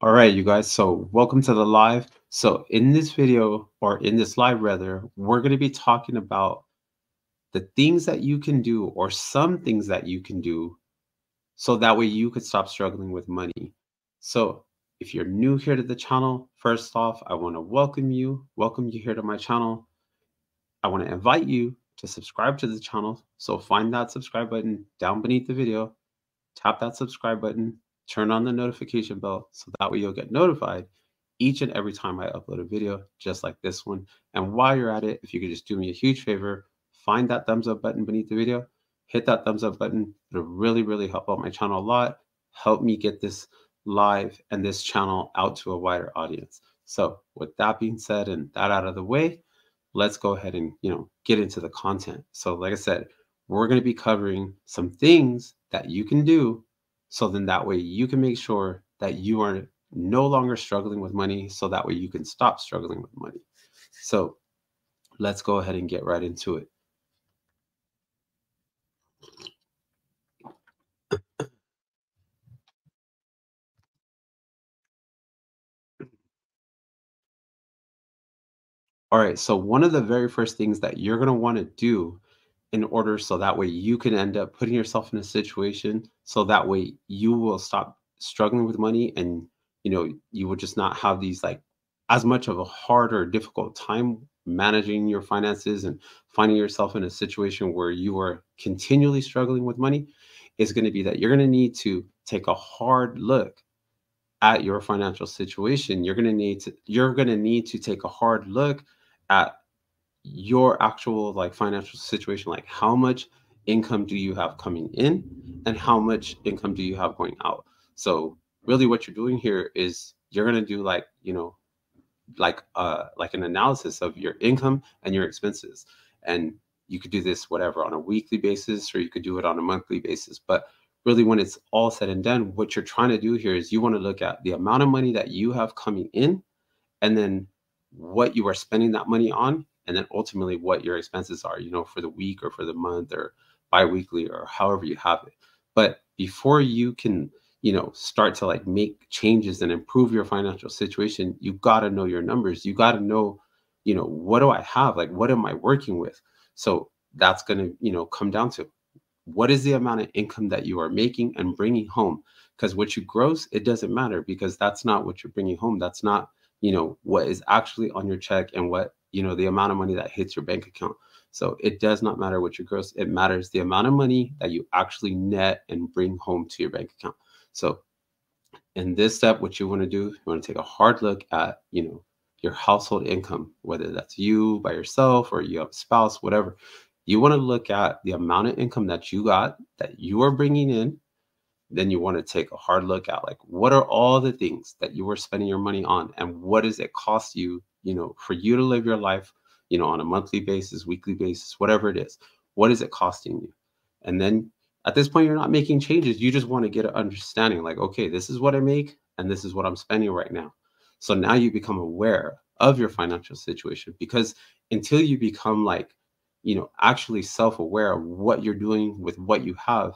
All right, you guys. So, welcome to the live. So, in this video, or in this live rather, we're going to be talking about the things that you can do, or some things that you can do, so that way you could stop struggling with money. So, if you're new here to the channel, first off, I want to welcome you here to my channel. I want to invite you to subscribe to the channel. So, find that subscribe button down beneath the video, tap that subscribe button, turn on the notification bell so that way you'll get notified each and every time I upload a video just like this one. And while you're at it, if you could just do me a huge favor, find that thumbs up button beneath the video, hit that thumbs up button. It'll really, really help out my channel a lot, help me get this live and this channel out to a wider audience. So with that being said and that out of the way, let's go ahead and get into the content. So like I said, we're going to be covering some things that you can do, so then that way you can make sure that you are no longer struggling with money, so that way you can stop struggling with money. So let's go ahead and get right into it. All right, so one of the very first things that you're going to want to do in order so that way you can end up putting yourself in a situation so that way you will stop struggling with money, and you will just not have these like as much of a hard or difficult time managing your finances and finding yourself in a situation where you are continually struggling with money, is going to be that you're going to need to take a hard look at your financial situation. You're going to need to take a hard look at your actual like financial situation, like how much income do you have coming in and how much income do you have going out. So really what you're doing here is you're going to do like like an analysis of your income and your expenses. And you could do this whatever on a weekly basis, or you could do it on a monthly basis. But really when it's all said and done, what you're trying to do here is you want to look at the amount of money that you have coming in, and then what you are spending that money on, and then ultimately what your expenses are, for the week or for the month or biweekly or however you have it. But before you can, start to like make changes and improve your financial situation, you got to know your numbers. You got to know, what do I have? Like, what am I working with? So that's going to, come down to what is the amount of income that you are making and bringing home. Because what you gross, it doesn't matter, because that's not what you're bringing home. That's not, what is actually on your check, and what, the amount of money that hits your bank account. So it does not matter what your gross, it matters the amount of money that you actually net and bring home to your bank account. So in this step, what you want to do, you want to take a hard look at, your household income, whether that's you by yourself or you have a spouse, whatever. You want to look at the amount of income that you got, that you are bringing in. Then you want to take a hard look at like what are all the things that you were spending your money on, and what does it cost you, for you to live your life, on a monthly basis, weekly basis, whatever it is. What is it costing you? And then at this point, you're not making changes. You just want to get an understanding like, okay, this is what I make and this is what I'm spending right now. So now you become aware of your financial situation, because until you become like, actually self-aware of what you're doing with what you have,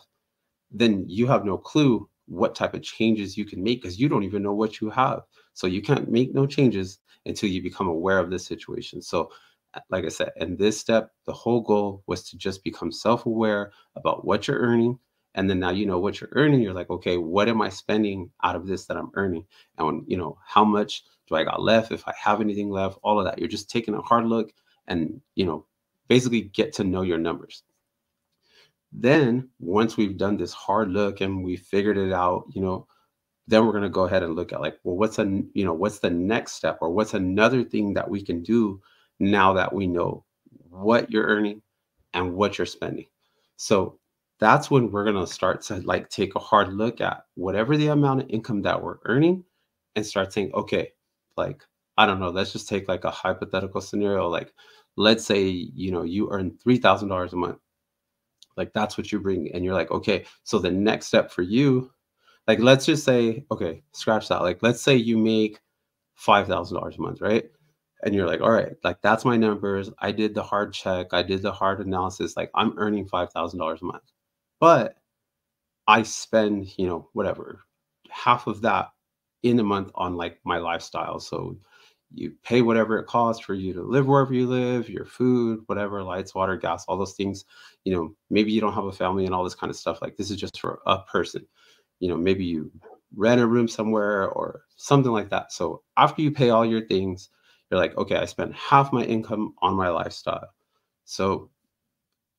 then you have no clue what type of changes you can make, because you don't even know what you have. So you can't make no changes until you become aware of the situation. So, like I said, in this step, the whole goal was to just become self aware about what you're earning. And then now you know what you're earning. You're like, okay, what am I spending out of this that I'm earning? And, how much do I got left? If I have anything left, all of that. You're just taking a hard look and, basically get to know your numbers. Then once we've done this hard look and we figured it out, then we're going to go ahead and look at like, well, what's the next step, or what's another thing that we can do now that we know what you're earning and what you're spending. So that's when we're going to start to like take a hard look at whatever the amount of income that we're earning, and start saying, okay, like, I don't know, let's just take like a hypothetical scenario. Like, let's say, you earn $3,000 a month. Like that's what you bring. And you're like, okay, so the next step for you, like let's just say, okay, scratch that. Like let's say you make $5,000 a month, right? And you're like, all right, like that's my numbers. I did the hard check. I did the hard analysis. Like I'm earning $5,000 a month. But I spend, whatever, half of that in a month on like my lifestyle. So you pay whatever it costs for you to live wherever you live, your food, whatever, lights, water, gas, all those things. Maybe you don't have a family and all this kind of stuff. Like this is just for a person. Maybe you rent a room somewhere or something like that. So after you pay all your things, you're like, okay, I spent half my income on my lifestyle. So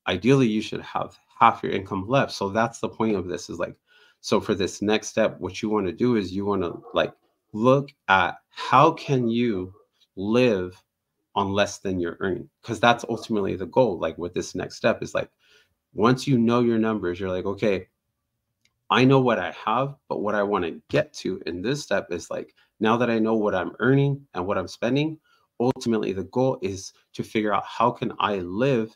ideally you should have half your income left. So that's the point of this, is like, so for this next step, what you want to do is you want to like look at how can you live on less than you're earning, because that's ultimately the goal. Like with this next step is like, once you know your numbers, you're like, okay, I know what I have, but what I want to get to in this step is like, now that I know what I'm earning and what I'm spending, ultimately the goal is to figure out how can I live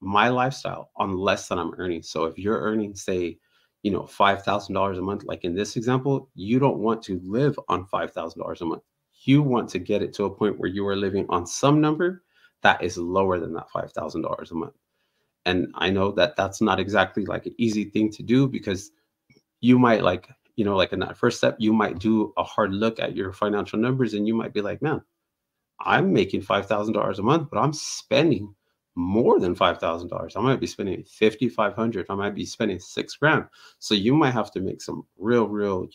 my lifestyle on less than I'm earning. So if you're earning, say, $5,000 a month, like in this example, you don't want to live on $5,000 a month. You want to get it to a point where you are living on some number that is lower than that $5,000 a month. And I know that that's not exactly like an easy thing to do, because you might like in that first step, you might do a hard look at your financial numbers and you might be like, man, I'm making $5,000 a month, but I'm spending more than $5,000. I might be spending 5,500. I might be spending 6 grand. So you might have to make some real,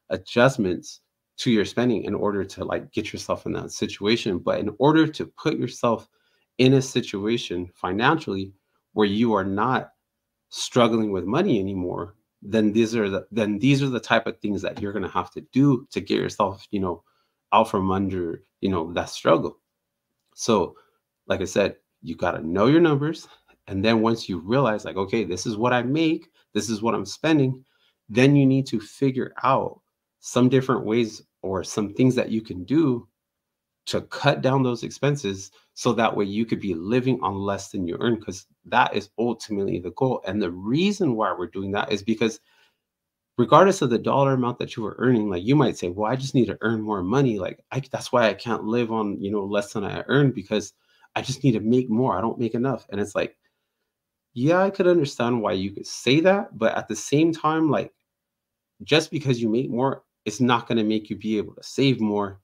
adjustments to your spending in order to like get yourself in that situation. But in order to put yourself in a situation financially where you are not struggling with money anymore, then these are the type of things that you're going to have to do to get yourself, out from under, that struggle. So, like I said, you got to know your numbers. And then once you realize, like, okay, this is what I make, this is what I'm spending, then you need to figure out some different ways or some things that you can do to cut down those expenses, so that way you could be living on less than you earn, because that is ultimately the goal. And the reason why we're doing that is because regardless of the dollar amount that you were earning, like you might say, well, I just need to earn more money. Like that's why I can't live on, less than I earn, because I just need to make more. I don't make enough. And it's like, yeah, I could understand why you could say that. But at the same time, like just because you make more, it's not going to make you be able to save more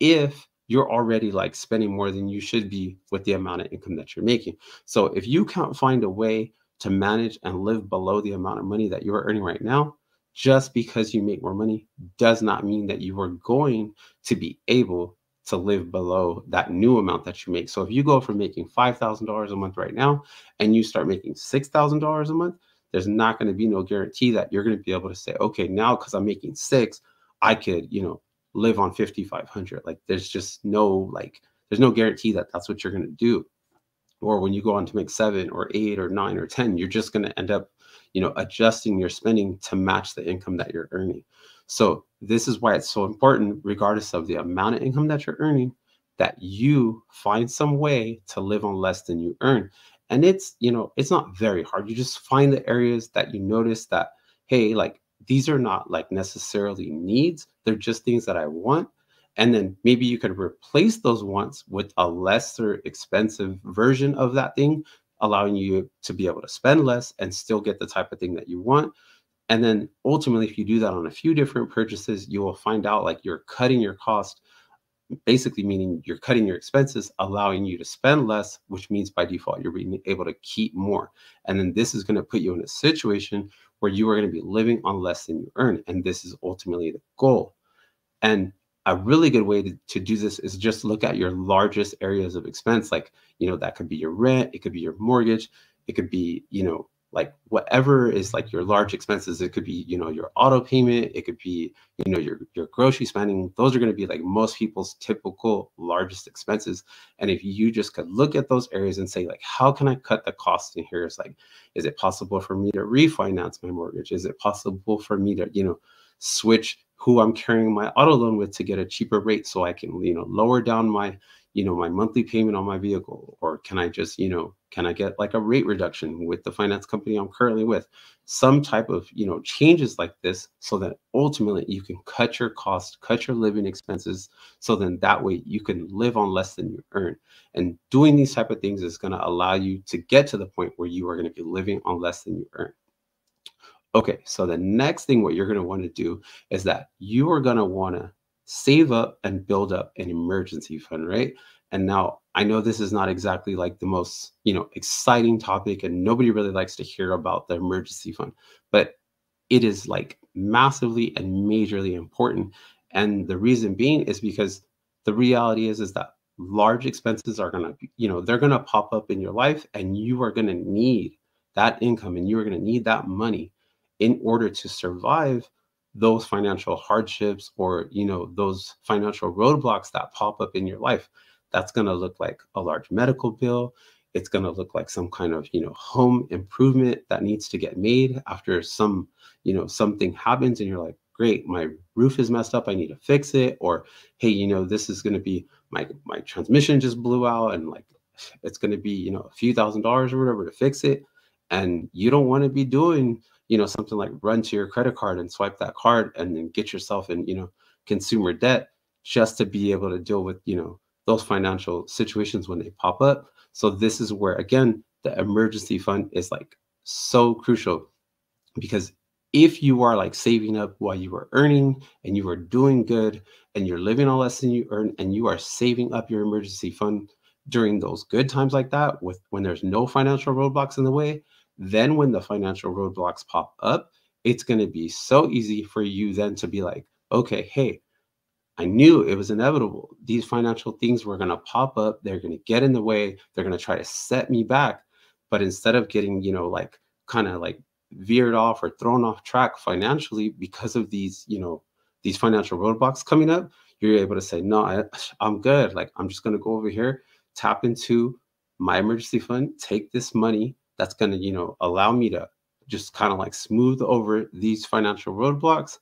if you're already like spending more than you should be with the amount of income that you're making. So if you can't find a way to manage and live below the amount of money that you're earning right now, just because you make more money does not mean that you are going to be able to live below that new amount that you make. So if you go from making $5,000 a month right now and you start making $6,000 a month, there's not going to be no guarantee that you're going to be able to say, okay, now because I'm making six, I could, live on 5,500. Like there's just there's no guarantee that that's what you're going to do. Or when you go on to make 7 or 8 or 9 or 10, you're just going to end up, adjusting your spending to match the income that you're earning. So this is why it's so important, regardless of the amount of income that you're earning, that you find some way to live on less than you earn. And it's not very hard. You just find the areas that you notice that, hey, like these are not like necessarily needs. They're just things that I want. And then maybe you could replace those wants with a lesser expensive version of that thing, allowing you to be able to spend less and still get the type of thing that you want. And then ultimately, if you do that on a few different purchases, you will find out like you're cutting your cost, basically meaning you're cutting your expenses, allowing you to spend less, which means by default, you're being able to keep more. And then this is going to put you in a situation where you are going to be living on less than you earn. And this is ultimately the goal. And a really good way to do this is just look at your largest areas of expense. Like, that could be your rent, it could be your mortgage, it could be, like whatever is like your large expenses. It could be, your auto payment, it could be, your grocery spending. Those are going to be like most people's typical largest expenses. And if you just could look at those areas and say, like, how can I cut the cost in here? It's like, is it possible for me to refinance my mortgage? Is it possible for me to, switch who I'm carrying my auto loan with to get a cheaper rate so I can, lower down my, my monthly payment on my vehicle? Or can I just, can I get like a rate reduction with the finance company I'm currently with? Some type of, changes like this, so that ultimately you can cut your cost, cut your living expenses. So then that way you can live on less than you earn. And doing these type of things is going to allow you to get to the point where you are going to be living on less than you earn. Okay, so the next thing what you're going to want to do is that you are going to want to save up and build up an emergency fund, right? And now I know this is not exactly like the most, exciting topic and nobody really likes to hear about the emergency fund, but it is like massively and majorly important. And the reason being is because the reality is that large expenses are going to, they're going to pop up in your life and you are going to need that income and you are going to need that money in order to survive those financial hardships or, those financial roadblocks that pop up in your life. That's going to look like a large medical bill. It's going to look like some kind of, home improvement that needs to get made after something happens and you're like, great, my roof is messed up, I need to fix it. Or, hey, this is going to be my transmission just blew out and like it's going to be, a few $1,000s or whatever to fix it. And you don't want to be doing, something like run to your credit card and swipe that card and then get yourself in, consumer debt just to be able to deal with, those financial situations when they pop up. So this is where again the emergency fund is like so crucial, because if you are like saving up while you are earning and you are doing good and you're living on less than you earn and you are saving up your emergency fund during those good times like that, with when there's no financial roadblocks in the way, then when the financial roadblocks pop up, it's going to be so easy for you then to be like, okay, hey, I knew it was inevitable. These financial things were going to pop up. They're going to get in the way. They're going to try to set me back. But instead of getting, like kind of like veered off or thrown off track financially because of these, these financial roadblocks coming up, you're able to say, no, I'm good. Like, I'm just going to go over here, tap into my emergency fund, take this money that's going to, allow me to just kind of like smooth over these financial roadblocks,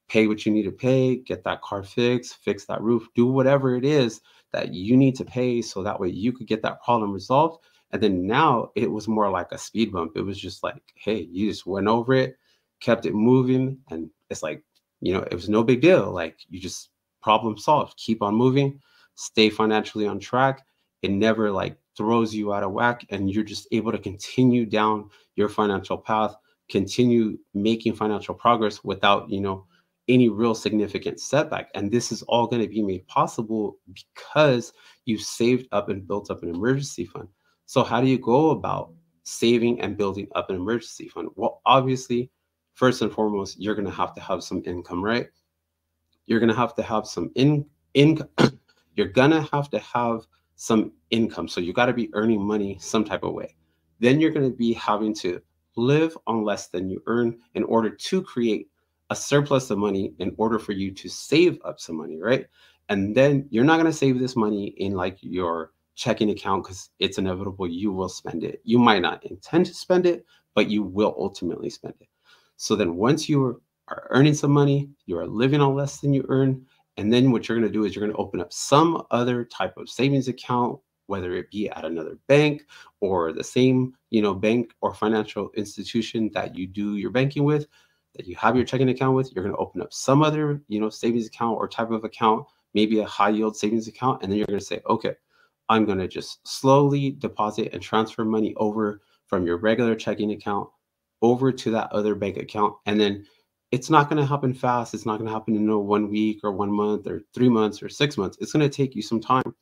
pay what you need to pay, get that car fixed, fix that roof, do whatever it is that you need to pay so that way you could get that problem resolved. And then now it was more like a speed bump. It was just like, hey, you just went over it, kept it moving. And it's like, it was no big deal. Like you just problem solved, keep on moving, stay financially on track. It never like throws you out of whack. And you're just able to continue down your financial path, continue making financial progress without, any real significant setback. And this is all going to be made possible because you saved up and built up an emergency fund. So, how do you go about saving and building up an emergency fund? Well, obviously, first and foremost, you're going to have some income, right? You're going to have some income. You're going to have some income. So, you got to be earning money some type of way. Then you're going to be having to live on less than you earn in order to create a surplus of money in order for you to save up some money, right? And then you're not going to save this money in like your checking account because it's inevitable you will spend it. You might not intend to spend it, but you will ultimately spend it. So then once you are earning some money, you are living on less than you earn, and then what you're going to do is you're going to open up some other type of savings account, whether it be at another bank or the same, bank or financial institution that you do your banking with, that you have your checking account with. You're going to open up some other, savings account or type of account, maybe a high yield savings account. And then you're going to say, okay, I'm going to just slowly deposit and transfer money over from your regular checking account over to that other bank account. And then it's not going to happen fast. It's not going to happen in 1 week or 1 month or 3 months or 6 months. It's going to take you some time,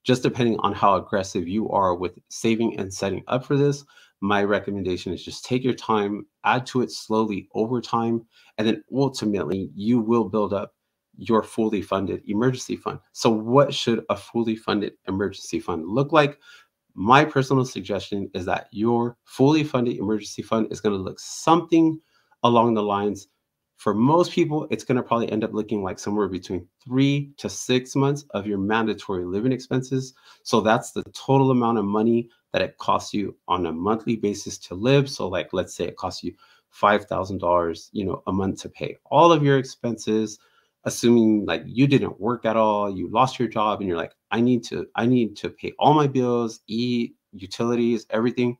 just depending on how aggressive you are with saving and setting up for this. My recommendation is just take your time, add to it slowly over time, and then ultimately you will build up your fully funded emergency fund. So, what should a fully funded emergency fund look like? My personal suggestion is that your fully funded emergency fund is going to look something along the lines. For most people, it's going to probably end up looking like somewhere between 3 to 6 months of your mandatory living expenses. So that's the total amount of money that it costs you on a monthly basis to live. So like, let's say it costs you $5,000, a month to pay all of your expenses, assuming like you didn't work at all, you lost your job and you're like, I need to pay all my bills, eat, utilities, everything,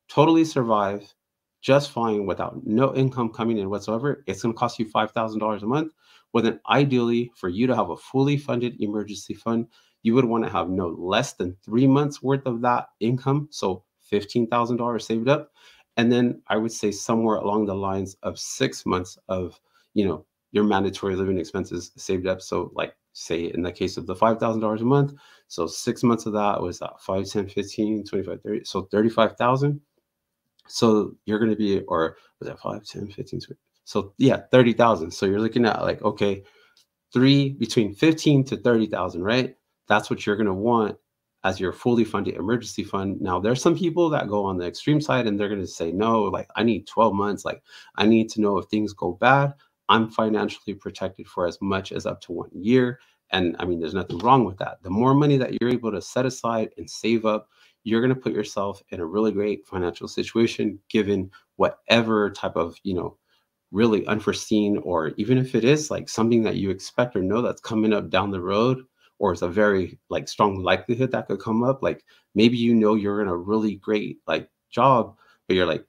totally survive just fine without no income coming in whatsoever. It's going to cost you $5,000 a month. Well, then ideally, for you to have a fully funded emergency fund, you would want to have no less than 3 months worth of that income. So $15,000 saved up. And then I would say somewhere along the lines of 6 months of, your mandatory living expenses saved up. So like say in the case of the $5,000 a month, so 6 months of that was 5, 10, 15, 25, 30, so 35,000. So you're going to be, or was that 5, 10, 15, 20? So yeah, 30,000. So you're looking at like, okay, between 15 to 30,000, right? That's what you're going to want as your fully funded emergency fund. Now, there's some people that go on the extreme side and they're going to say, no, like I need 12 months. Like I need to know if things go bad, I'm financially protected for as much as up to 1 year. And I mean, there's nothing wrong with that. The more money that you're able to set aside and save up, you're going to put yourself in a really great financial situation, given whatever type of, really unforeseen, or even if it is like something that you expect or know that's coming up down the road, or it's a very like strong likelihood that could come up. Like maybe you're in a really great like job, but you're like,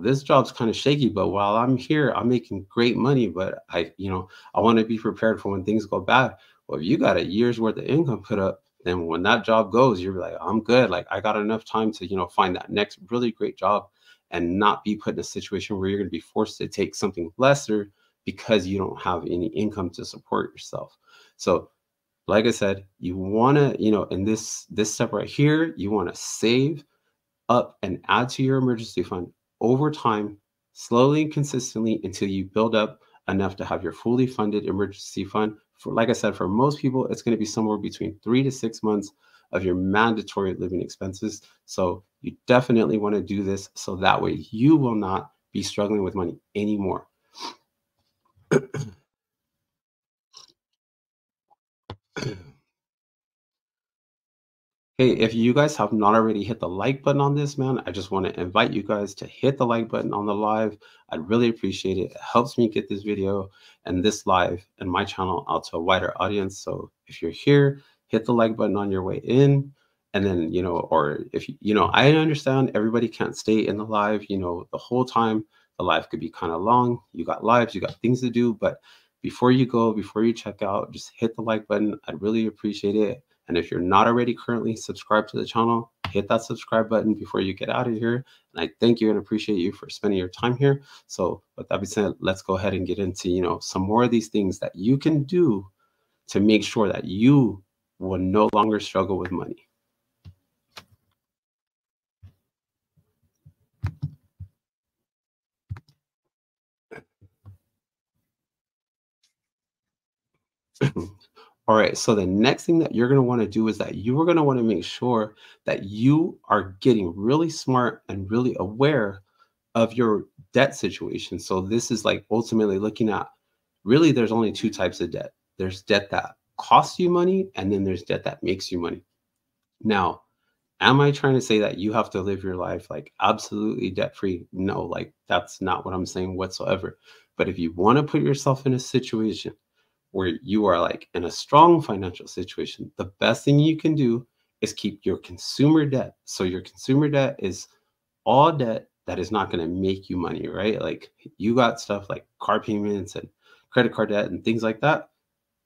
this job's kind of shaky, but while I'm here, I'm making great money, but I want to be prepared for when things go bad. Well, if you got a year's worth of income put up, then when that job goes, you're like, I'm good. Like I got enough time to, find that next really great job and not be put in a situation where you're going to be forced to take something lesser because you don't have any income to support yourself. So like I said, you want to, in this step right here, you want to save up and add to your emergency fund over time, slowly and consistently, until you build up enough to have your fully funded emergency fund. For, like I said, for most people, it's going to be somewhere between 3 to 6 months of your mandatory living expenses. So you definitely want to do this so that way you will not be struggling with money anymore. Hey, if you guys have not already hit the like button on this, man, I just want to invite you guys to hit the like button on the live. I'd really appreciate it. It helps me get this video and this live and my channel out to a wider audience. So if you're here, hit the like button on your way in. And then, or if I understand everybody can't stay in the live, the whole time. The live could be kind of long. You got lives, you got things to do. But before you go, before you check out, just hit the like button. I'd really appreciate it. And if you're not already currently subscribed to the channel, hit that subscribe button before you get out of here. And I thank you and appreciate you for spending your time here. So with that being said, let's go ahead and get into, some more of these things that you can do to make sure that you will no longer struggle with money. All right, so the next thing that you're going to want to do is that you are going to want to make sure that you are getting really smart and really aware of your debt situation. So this is like ultimately looking at, really there's only two types of debt. There's debt that costs you money, and then there's debt that makes you money. Now, am I trying to say that you have to live your life like absolutely debt free? No, like that's not what I'm saying whatsoever. But if you want to put yourself in a situation where you are like in a strong financial situation, the best thing you can do is keep your consumer debt. So your consumer debt is all debt that is not going to make you money, right? Like you got stuff like car payments and credit card debt and things like that.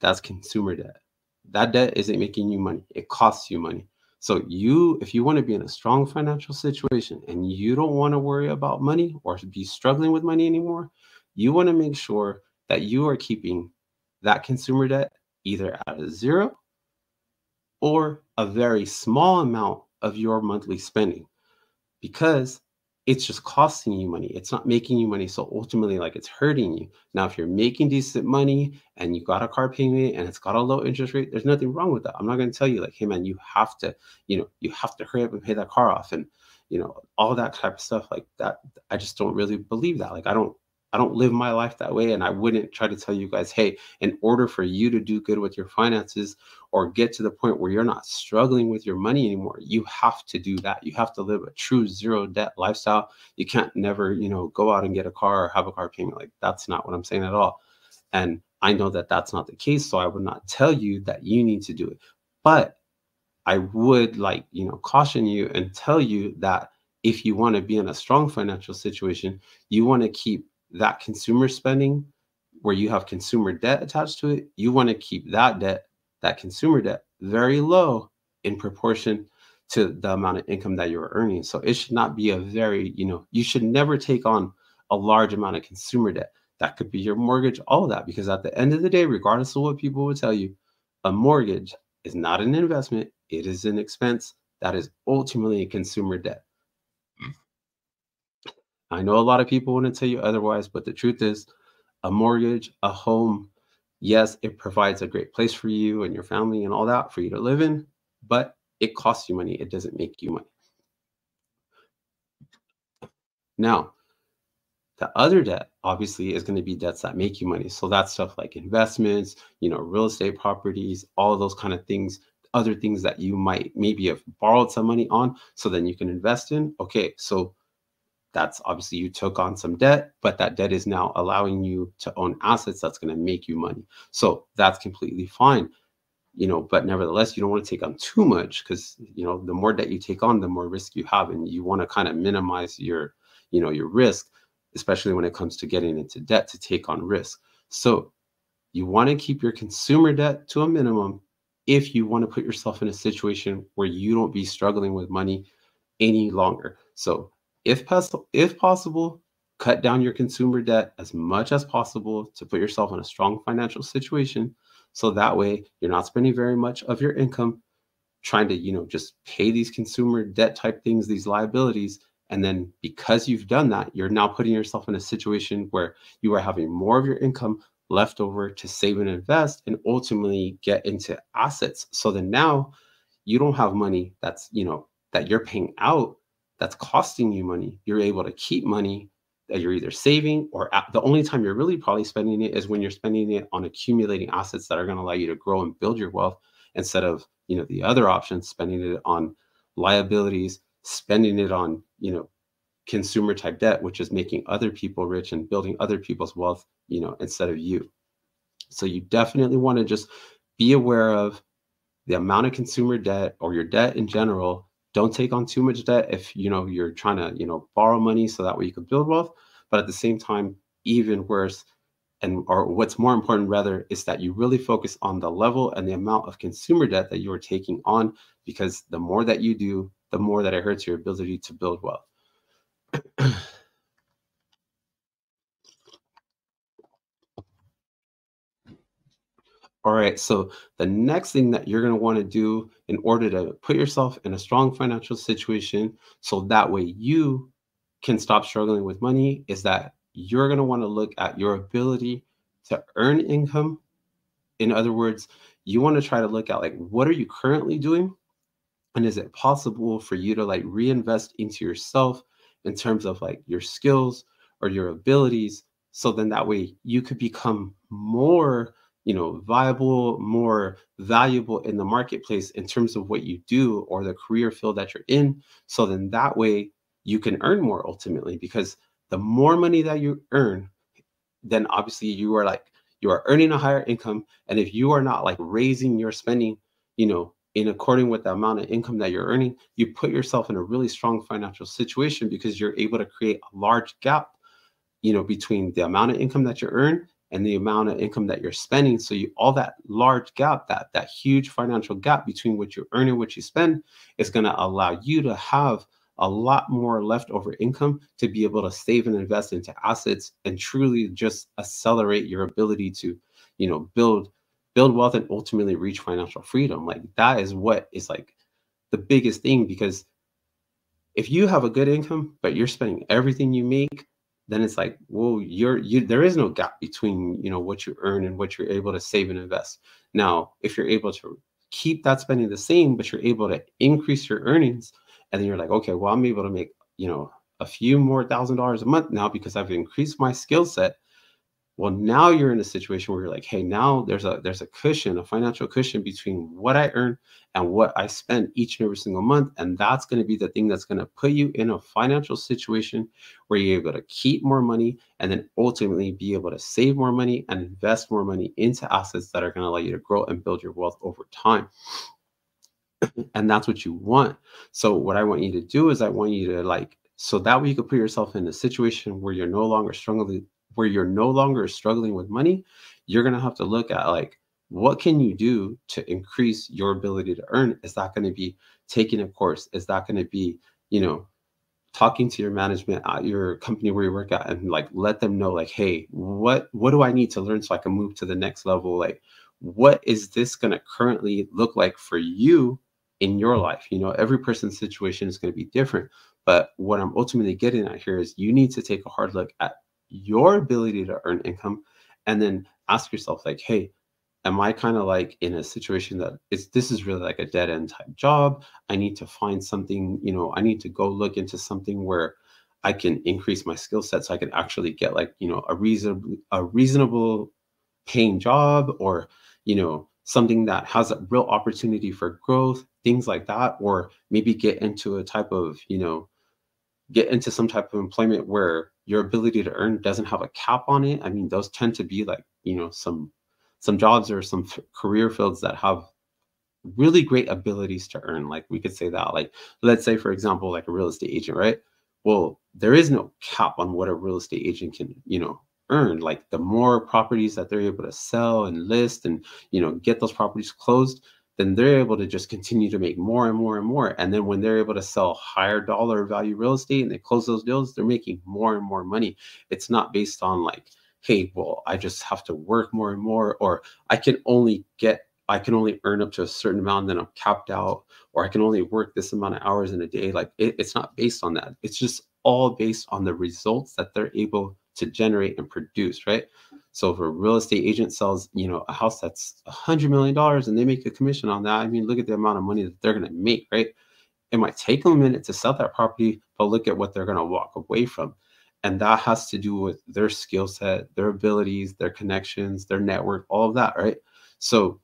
That's consumer debt. That debt isn't making you money. It costs you money. So if you want to be in a strong financial situation and you don't want to worry about money or be struggling with money anymore, you want to make sure that you are keeping that consumer debt either at a zero or a very small amount of your monthly spending, because it's just costing you money. It's not making you money. So ultimately, like it's hurting you. Now, if you're making decent money and you got a car payment and it's got a low interest rate, there's nothing wrong with that. I'm not going to tell you like, hey man, you have to hurry up and pay that car off and, all that type of stuff like that. I just don't really believe that. Like, I don't live my life that way. And I wouldn't try to tell you guys, hey, in order for you to do good with your finances or get to the point where you're not struggling with your money anymore, you have to do that. You have to live a true zero debt lifestyle. You can't never, go out and get a car or have a car payment. Like that's not what I'm saying at all. And I know that that's not the case. So I would not tell you that you need to do it. But I would caution you and tell you that if you want to be in a strong financial situation, you want to keep that consumer spending where you have consumer debt attached to it. You want to keep that consumer debt very low in proportion to the amount of income that you're earning. So it should not be a very, you should never take on a large amount of consumer debt. That could be your mortgage, all of that, because at the end of the day, regardless of what people would tell you, a mortgage is not an investment, it is an expense that is ultimately a consumer debt. I know a lot of people want to tell you otherwise, but the truth is, a mortgage, a home, yes, it provides a great place for you and your family and all that for you to live in, but it costs you money. It doesn't make you money. Now, the other debt obviously is going to be debts that make you money. So that's stuff like investments, real estate properties, all of those kind of things, other things that you might maybe have borrowed some money on so then you can invest in. Okay, so that's obviously you took on some debt, but that debt is now allowing you to own assets that's going to make you money. So that's completely fine. But nevertheless, you don't want to take on too much because, the more debt you take on, the more risk you have. And you want to kind of minimize your risk, especially when it comes to getting into debt to take on risk. So you want to keep your consumer debt to a minimum if you want to put yourself in a situation where you don't be struggling with money any longer. So if possible, cut down your consumer debt as much as possible to put yourself in a strong financial situation. So that way you're not spending very much of your income trying to, just pay these consumer debt type things, these liabilities. And then because you've done that, you're now putting yourself in a situation where you are having more of your income left over to save and invest and ultimately get into assets. So then now you don't have money that's, that you're paying out that's costing you money. You're able to keep money that you're either saving or the only time you're really probably spending it is when you're spending it on accumulating assets that are going to allow you to grow and build your wealth instead of, the other option, spending it on liabilities, spending it on, consumer type debt, which is making other people rich and building other people's wealth, instead of you. So you definitely want to just be aware of the amount of consumer debt or your debt in general. Don't take on too much debt if you're trying to borrow money so that way you can build wealth. But at the same time, even worse, or what's more important rather, is that you really focus on the level and the amount of consumer debt that you are taking on, because the more that you do, the more that it hurts your ability to build wealth. All right, so the next thing that you're going to want to do in order to put yourself in a strong financial situation so that way you can stop struggling with money is that you're going to want to look at your ability to earn income. In other words, you want to try to look at like what are you currently doing and is it possible for you to like reinvest into yourself in terms of like your skills or your abilities so then that way you could become more viable, more valuable in the marketplace in terms of what you do or the career field that you're in, so then that way you can earn more ultimately, because the more money that you earn, then obviously you are earning a higher income. And if you are not like raising your spending, in according with the amount of income that you're earning, you put yourself in a really strong financial situation because you're able to create a large gap, between the amount of income that you earn and the amount of income that you're spending. So all that large gap, that huge financial gap between what you earn and what you spend is going to allow you to have a lot more leftover income to be able to save and invest into assets and truly just accelerate your ability to, build wealth and ultimately reach financial freedom. Like that is what is like the biggest thing, because if you have a good income, but you're spending everything you make, then it's like, well, there is no gap between, what you earn and what you're able to save and invest. Now, if you're able to keep that spending the same, but you're able to increase your earnings, and then you're like, okay, well, I'm able to make, a few more $1,000s a month now because I've increased my skill set. Well, now you're in a situation where you're like, hey, now there's a cushion, a financial cushion between what I earn and what I spend each and every single month. And that's going to be the thing that's going to put you in a financial situation where you're able to keep more money and then ultimately be able to save more money and invest more money into assets that are going to allow you to grow and build your wealth over time. And that's what you want. So what I want you to do is I want you to so that way you can put yourself in a situation where you're no longer struggling with money. You're going to have to look at like, what can you do to increase your ability to earn? Is that going to be taking a course? Is that going to be, you know, talking to your management at your company where you work at and like let them know like, hey, what do I need to learn so I can move to the next level? Like, what is this going to currently look like for you in your life? You know, every person's situation is going to be different. But what I'm ultimately getting at here is you need to take a hard look at your ability to earn income and then ask yourself, like, hey, am I kind of like in a situation that this is really like a dead end type job? I need to find something, you know, I need to go look into something where I can increase my skill set so I can actually get like, you know, a reasonable paying job, or, you know, something that has a real opportunity for growth, things like that, or maybe get into a type of, you know, get into some type of employment where your ability to earn doesn't have a cap on it. I mean, those tend to be like, you know, some jobs or some career fields that have really great abilities to earn. Like we could say that, like, let's say for example, like a real estate agent, right? Well, there is no cap on what a real estate agent can, you know, earn. Like the more properties that they're able to sell and list and, you know, get those properties closed, then they're able to just continue to make more and more and more. And then when they're able to sell higher dollar value real estate and they close those deals, they're making more and more money. It's not based on like, hey, well, I just have to work more and more, or I can only earn up to a certain amount and then I'm capped out, or I can only work this amount of hours in a day. Like it's not based on that. It's just all based on the results that they're able to generate and produce, right? So if a real estate agent sells, you know, a house that's $100 million and they make a commission on that, I mean, look at the amount of money that they're going to make, right? It might take them a minute to sell that property, but look at what they're going to walk away from. And that has to do with their skill set, their abilities, their connections, their network, all of that, right? So,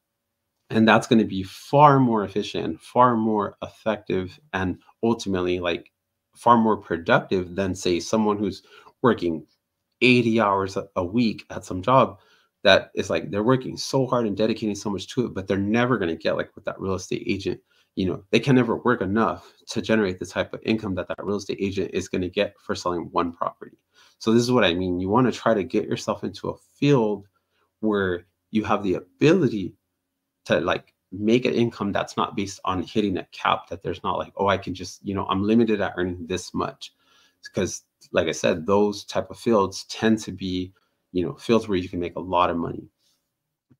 and that's going to be far more efficient and far more effective and ultimately like far more productive than say someone who's working 80 hours a week at some job that is like they're working so hard and dedicating so much to it, but they're never going to get like with that real estate agent. You know, they can never work enough to generate the type of income that that real estate agent is going to get for selling one property. So this is what I mean. You want to try to get yourself into a field where you have the ability to like make an income that's not based on hitting a cap, that there's not like, oh, I can just, you know, I'm limited at earning this much. Because like I said, those type of fields tend to be, you know, fields where you can make a lot of money.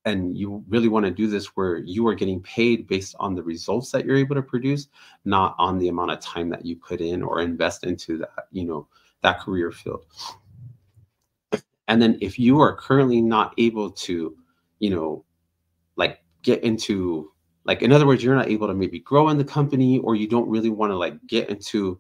And you really want to do this where you are getting paid based on the results that you're able to produce, not on the amount of time that you put in or invest into that, you know, that career field. And then if you are currently not able to, you know, like get into, like in other words, you're not able to maybe grow in the company, or you don't really want to like get into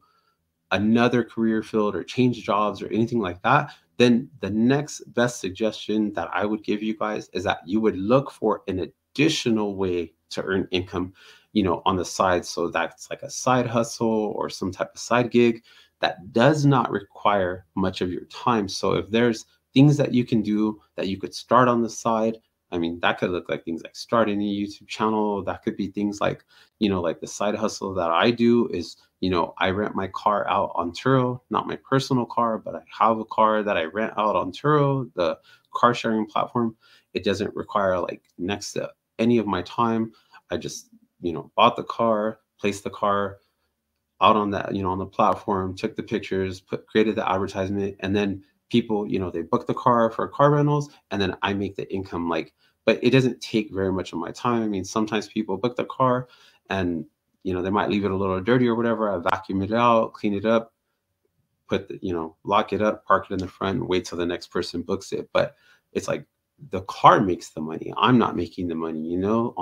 another career field or change jobs or anything like that, then the next best suggestion that I would give you guys is that you would look for an additional way to earn income, you know, on the side. So that's like a side hustle or some type of side gig that does not require much of your time. So if there's things that you can do that you could start on the side, I mean, that could look like things like starting a YouTube channel. That could be things like, you know, like the side hustle that I do is, you know, I rent my car out on Turo, not my personal car, but I have a car that I rent out on Turo, the car sharing platform. It doesn't require like next to any of my time. I just, you know, bought the car, placed the car out on that, you know, on the platform, took the pictures, created the advertisement, and then people, you know, they book the car for car rentals, and then I make the income. Like, but it doesn't take very much of my time. I mean, sometimes people book the car and, you know, they might leave it a little dirty or whatever. I vacuum it out, clean it up, put the, you know, lock it up, park it in the front, and wait till the next person books it. But it's like the car makes the money. I'm not making the money, you know.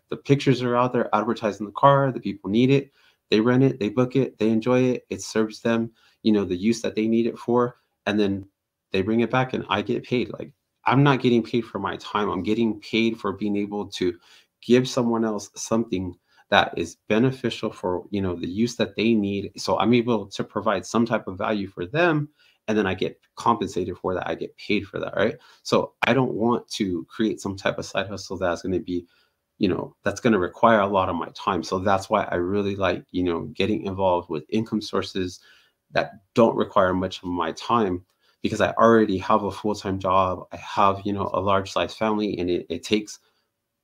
The pictures are out there advertising the car. The people need it. They rent it. They book it. They enjoy it. It serves them, you know, the use that they need it for, and then they bring it back, and I get paid. Like I'm not getting paid for my time. I'm getting paid for being able to give someone else something that is beneficial for, you know, the use that they need. So I'm able to provide some type of value for them, and then I get compensated for that. I get paid for that, right? So I don't want to create some type of side hustle that's going to be, you know, that's going to require a lot of my time. So that's why I really like, you know, getting involved with income sources that don't require much of my time, because I already have a full-time job. I have, you know, a large size family, and it takes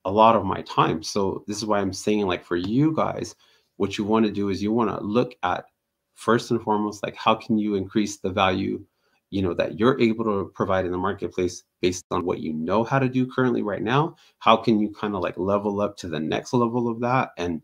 a lot of my time. So this is why I'm saying, like, for you guys, what you want to do is you want to look at, first and foremost, like how can you increase the value, that you're able to provide in the marketplace based on what you know how to do currently right now. How can you kind of like level up to the next level of that, and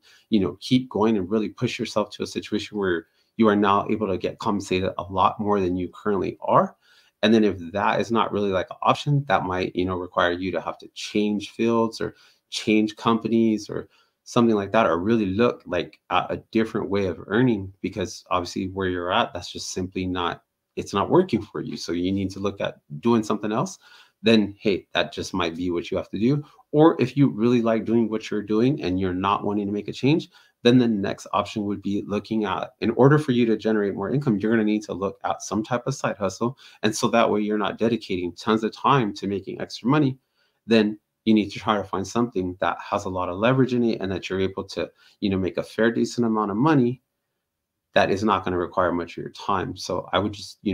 keep going and really push yourself to a situation where you are now able to get compensated a lot more than you currently are. And then if that is not really like an option, that might, require you to have to change fields or change companies or something like that, or really look like at a different way of earning, because obviously where you're at, that's just simply not, it's not working for you. So you need to look at doing something else. Then, hey, that just might be what you have to do. Or if you really like doing what you're doing and you're not wanting to make a change, then the next option would be looking at, in order for you to generate more income, you're going to need to look at some type of side hustle. And so that way you're not dedicating tons of time to making extra money. Then you need to try to find something that has a lot of leverage in it and that you're able to, make a fair, decent amount of money that is not going to require much of your time. So I would just, do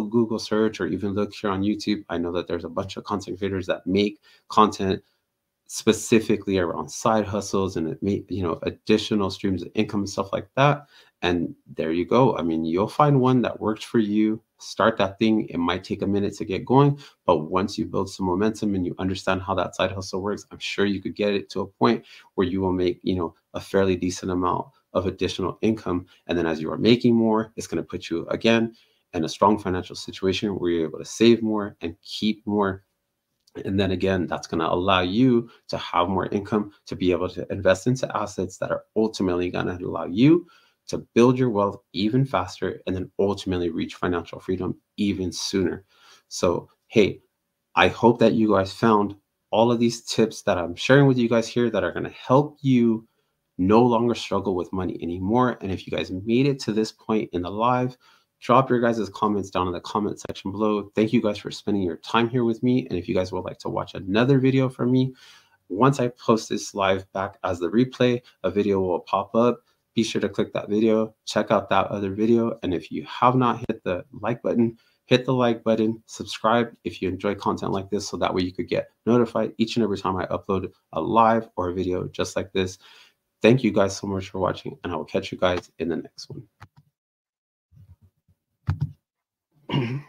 a Google search or even look here on YouTube. I know that there's a bunch of content creators that make content specifically around side hustles and additional streams of income and stuff like that. And there you go. I mean, you'll find one that works for you. Start that thing. It might take a minute to get going, but once you build some momentum and you understand how that side hustle works, I'm sure you could get it to a point where you will make, a fairly decent amount of additional income. And then as you are making more, it's going to put you again in a strong financial situation where you're able to save more and keep more. And then again, that's going to allow you to have more income to be able to invest into assets that are ultimately going to allow you to build your wealth even faster and then ultimately reach financial freedom even sooner. So, hey, I hope that you guys found all of these tips that I'm sharing with you guys here that are going to help you no longer struggle with money anymore. And if you guys made it to this point in the live, drop your guys' comments down in the comment section below. Thank you guys for spending your time here with me. And if you guys would like to watch another video from me, once I post this live back as the replay, a video will pop up. Be sure to click that video, check out that other video. And if you have not hit the like button, hit the like button, subscribe if you enjoy content like this, so that way you could get notified each and every time I upload a live or a video just like this. Thank you guys so much for watching, and I will catch you guys in the next one.